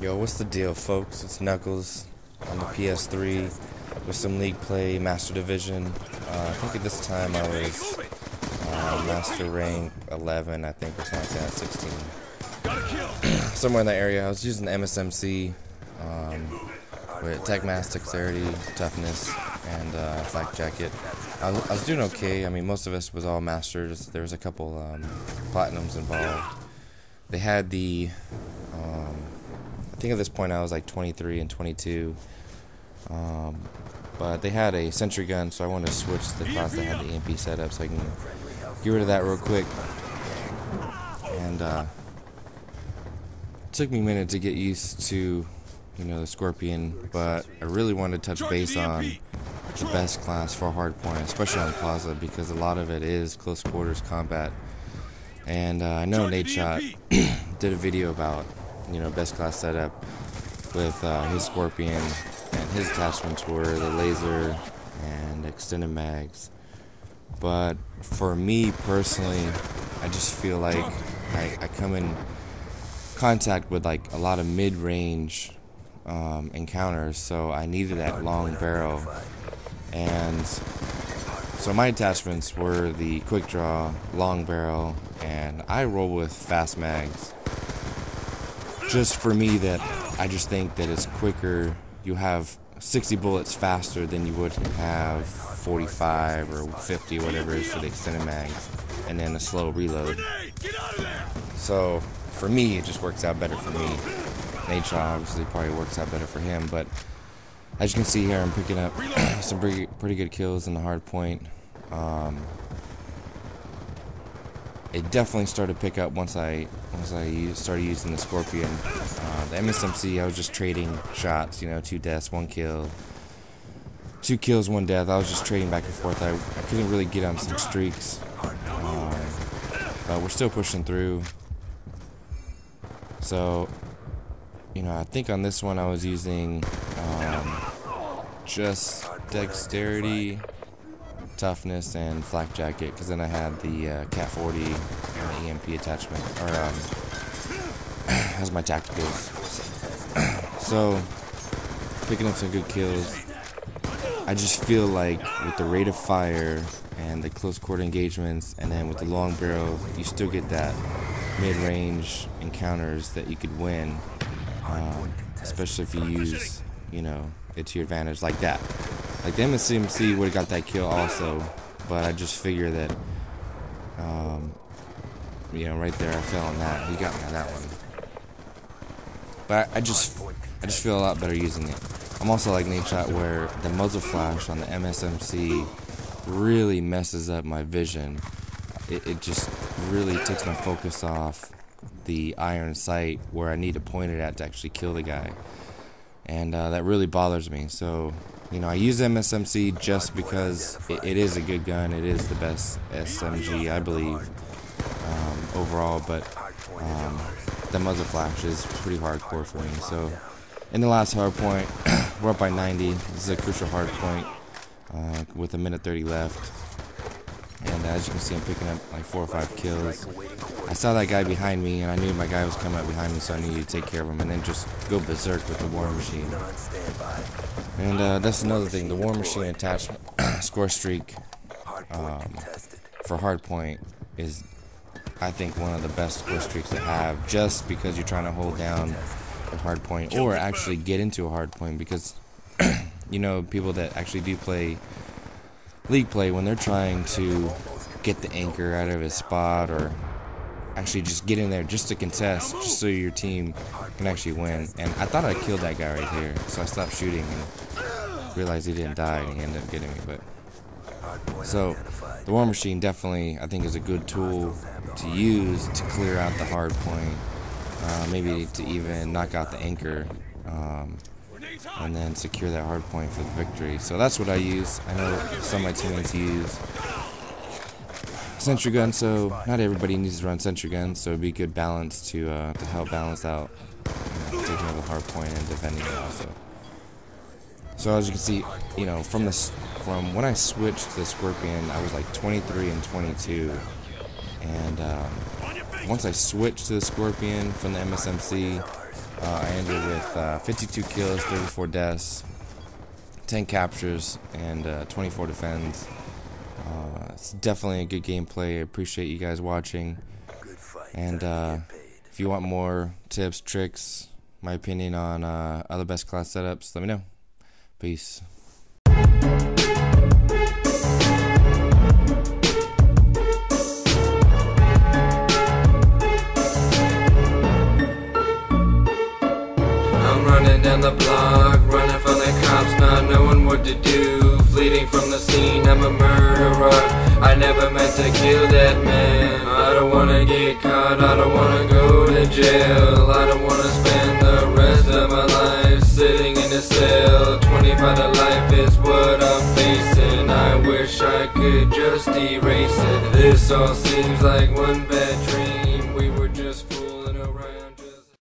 Yo, what's the deal, folks? It's Knuckles on the PS3 with some League Play Master Division. I think at this time I was Master Rank 11, I think, or something like that, 16. Somewhere in that area. I was using the MSMC with Tech Mass, Dexterity, Toughness, and Flak Jacket. I was doing okay. I mean, most of us was all Masters. There was a couple Platinums involved. They had the... I think at this point I was like 23 and 22, but they had a sentry gun, so I wanted to switch to the class that had the EMP setup so I can get rid of that real quick. And it took me a minute to get used to, the Scorpion, but I really wanted to touch base on the best class for hardpoint, especially on Plaza, because a lot of it is close quarters combat. And I know Nate Shot did a video about best class setup with his Scorpion, and his attachments were the laser and extended mags. But for me personally, I just feel like I come in contact with like a lot of mid-range encounters, so I needed that long barrel. And so my attachments were the quick draw, long barrel, and I roll with fast mags. Just for me, that I just think that it's quicker. You have 60 bullets faster than you would have 45 or 50, whatever it is for the extended mags, and then a slow reload. So for me, it just works out better for me. Nature obviously probably works out better for him, but as you can see here, I'm picking up some pretty good kills in the hard point. It definitely started to pick up once I started using the Scorpion. The MSMC, I was just trading shots, 2 deaths, 1 kill. 2 kills, 1 death. I was just trading back and forth. I couldn't really get on some streaks. But we're still pushing through. So, I think on this one I was using just Dexterity, Toughness, and Flak Jacket, because then I had the Cat 40 and the EMP attachment, or as my tacticals. So picking up some good kills. I just feel like with the rate of fire and the close quarter engagements, and then with the long barrel, you still get that mid-range encounters that you could win, especially if you use it to your advantage like that. Like the MSMC would have got that kill also, but I just figure that, right there I fell on that. He got me on that one. But I just feel a lot better using it. I'm also like Nate Shot, where the muzzle flash on the MSMC really messes up my vision. It just really takes my focus off the iron sight where I need to point it at to actually kill the guy. And that really bothers me. So, I use MSMC just because it is a good gun. It is the best SMG, I believe, overall. But the muzzle flash is pretty hardcore for me. So, in the last hard point, we're up by 90. This is a crucial hard point with a minute 30 left. And as you can see, I'm picking up like 4 or 5 kills. I saw that guy behind me, and I knew my guy was coming up behind me, so I needed to take care of him and then just go berserk with the War Machine. And that's another thing. The War Machine attachment score streak for hardpoint is, I think, one of the best score streaks to have, just because you're trying to hold down a hardpoint or actually get into a hardpoint. Because people that actually do play League Play, when they're trying to get the anchor out of his spot, or actually just get in there just to contest, just so your team can actually win. And I thought I killed that guy right here, so I stopped shooting and realized he didn't die, and he ended up getting me. But so the War Machine definitely, I think, is a good tool to use to clear out the hard point, maybe to even knock out the anchor, and then secure that hard point for the victory. So that's what I use. I know some of my teammates use sentry gun, so not everybody needs to run sentry gun, so it'd be good balance to help balance out taking over the hard point and defending it also. So as you can see, from when I switched to the Scorpion, I was like 23 and 22, and once I switched to the Scorpion from the MSMC, I ended with 52 kills, 34 deaths, 10 captures, and 24 defends. It's definitely a good gameplay. I appreciate you guys watching. And if you want more tips, tricks, my opinion on other best class setups, let me know. Peace. Running down the block, running from the cops, not knowing what to do. Fleeing from the scene, I'm a murderer. I never meant to kill that man. I don't wanna get caught, I don't wanna go to jail. I don't wanna spend the rest of my life sitting in a cell. 25 to life is what I'm facing. I wish I could just erase it. This all seems like one bad dream. We were just fools.